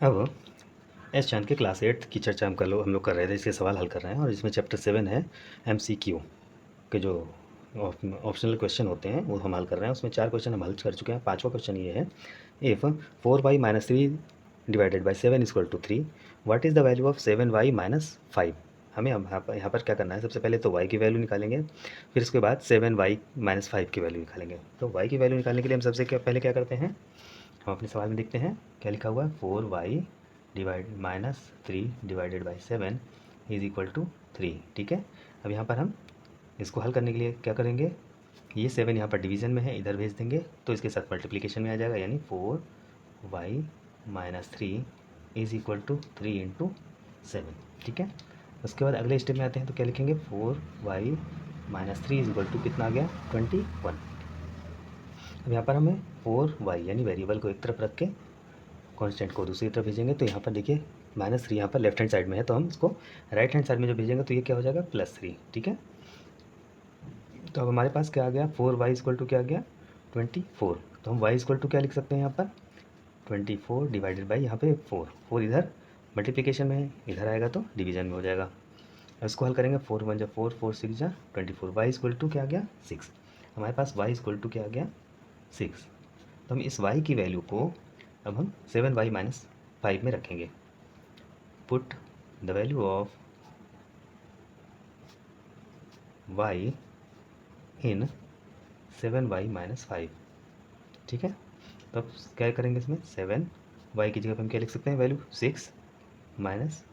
अब एस चांद के क्लास 8 की चर्चा हम लोग कर रहे थे, इसके सवाल हल कर रहे हैं। और इसमें चैप्टर 7 है MCQ के जो ऑप्शनल क्वेश्चन होते हैं वो हम हल कर रहे हैं। उसमें 4 क्वेश्चन हम हल कर चुके हैं। 5वां क्वेश्चन ये है, if 4y - 3 divided by 7 = 3, what is the value of 7y - 5। हमें यहाँ पर क्या करना है, सबसे पहले तो y की वैल्यू निकालेंगे, फिर उसके बाद 7y - 5 की वैल्यू निकालेंगे। तो y की वैल्यू निकालने के लिए हम सबसे पहले क्या करते हैं, हम अपने सवाल में देखते हैं क्या लिखा हुआ है। 4y - 3 divided by 7 = 3। ठीक है, अब यहाँ पर हम इसको हल करने के लिए क्या करेंगे, ये 7 यहाँ पर डिवीज़न में है, इधर भेज देंगे तो इसके साथ मल्टीप्लिकेशन में आ जाएगा, यानी 4y - 3 = 3 × 7। ठीक है, उसके बाद अगले स्टेप में आते हैं तो क्या लिखेंगे, 4y - 3 = कितना आ गया, 21। अब यहाँ पर हमें 4y यानी वेरिएबल को एक तरफ रख के कांस्टेंट को दूसरी तरफ भेजेंगे। तो यहाँ पर देखिए -3 यहाँ पर लेफ्ट हैंड साइड में है, तो हम इसको राइट हैंड साइड में जो भेजेंगे तो ये क्या हो जाएगा, +3। ठीक है, तो अब हमारे पास क्या आ गया, 4y = क्या आ गया, 24। तो हम y = क्या लिख सकते हैं यहाँ पर, 24 डिवाइडेड बाई यहाँ पे 4 इधर मल्टीप्लिकेशन में है, इधर आएगा तो डिवीज़न में हो जाएगा। अब इसको हल करेंगे, 4 × 1 = 4, 4 × 6 = 24। y = क्या आ गया, 6। हमारे पास y = क्या आ गया, 6। तो हम इस y की वैल्यू को अब हम 7y - 5 में रखेंगे। Put the value of y in 7y - 5। ठीक है, तो अब क्या करेंगे इसमें, 7y की जगह पर हम क्या लिख सकते हैं, वैल्यू 6 - 5,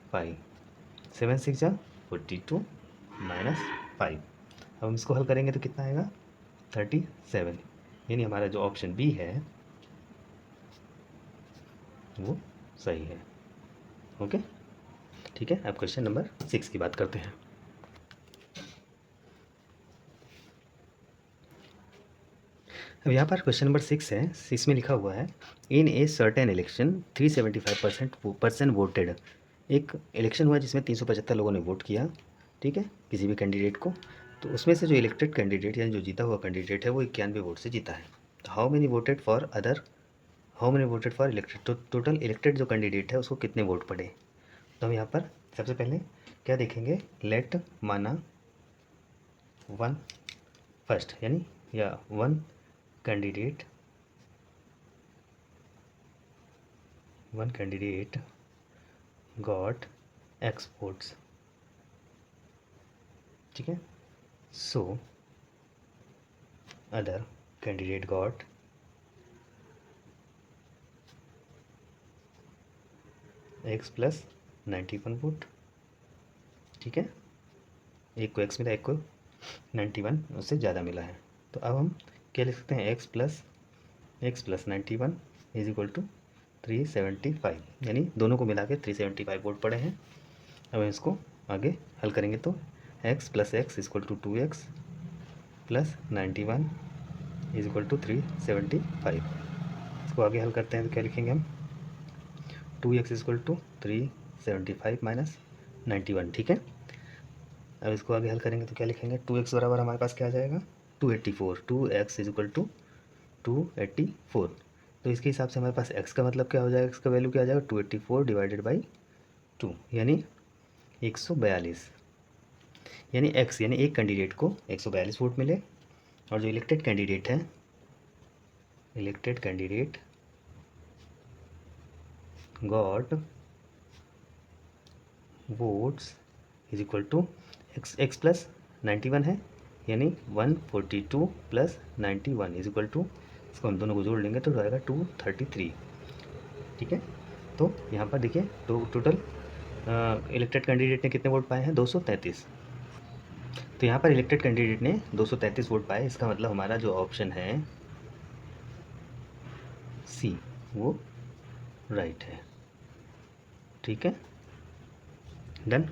7 × 6 = 42 - 5। अब हम इसको हल करेंगे तो कितना आएगा, 37। यानी हमारा जो ऑप्शन बी है वो सही है। ओके, ठीक है, अब क्वेश्चन नंबर 6 की बात करते हैं। अब यहाँ पर क्वेश्चन नंबर 6 है, 6 में लिखा हुआ है, इन ए सर्टेन इलेक्शन 375% वोटेड। एक इलेक्शन हुआ जिसमें 375 लोगों ने वोट किया, ठीक है, किसी भी कैंडिडेट को। तो उसमें से जो इलेक्टेड कैंडिडेट यानी जो जीता हुआ कैंडिडेट है वो 91 वोट से जीता है। तो how many voted for elected, तो टोटल इलेक्टेड जो कैंडिडेट है उसको कितने वोट पड़े। तो हम यहाँ पर सबसे पहले क्या देखेंगे, लेट माना 1 फर्स्ट, यानी या 1 कैंडिडेट गॉट X votes। ठीक है, so other candidate got X + 91 vote. ठीक है, एक को X मिला, एक को 91 उससे ज़्यादा मिला है। तो अब हम क्या लिख सकते हैं, X + 91 = 375, यानी दोनों को मिला के 375 वोट पड़े हैं। अब हम इसको आगे हल करेंगे तो x + x = 2x + 91 = 375। इसको आगे हल करते हैं तो क्या लिखेंगे हम, 2x = 375 - 91। ठीक है, अब इसको आगे हल करेंगे तो क्या लिखेंगे, 2x बराबर हमारे पास क्या आ जाएगा, 284। 2x = 284। तो इसके हिसाब से हमारे पास x का मतलब क्या हो जाएगा, x का वैल्यू क्या आ जाएगा, 284 डिवाइडेड बाई 2 यानी 142। यानी x यानी एक कैंडिडेट को 142 वोट मिले, और जो इलेक्टेड कैंडिडेट है, elected candidate got votes = x + 91 है, यानी 142 + 91 = इसको हम दोनों को जोड़ लेंगे तो आएगा 233। ठीक है, तो यहाँ पर देखिए तो टोटल इलेक्टेड कैंडिडेट ने कितने वोट पाए हैं, 233। तो यहाँ पर इलेक्टेड कैंडिडेट ने 233 वोट पाए, इसका मतलब हमारा जो ऑप्शन है सी वो राइट है। ठीक है, डन।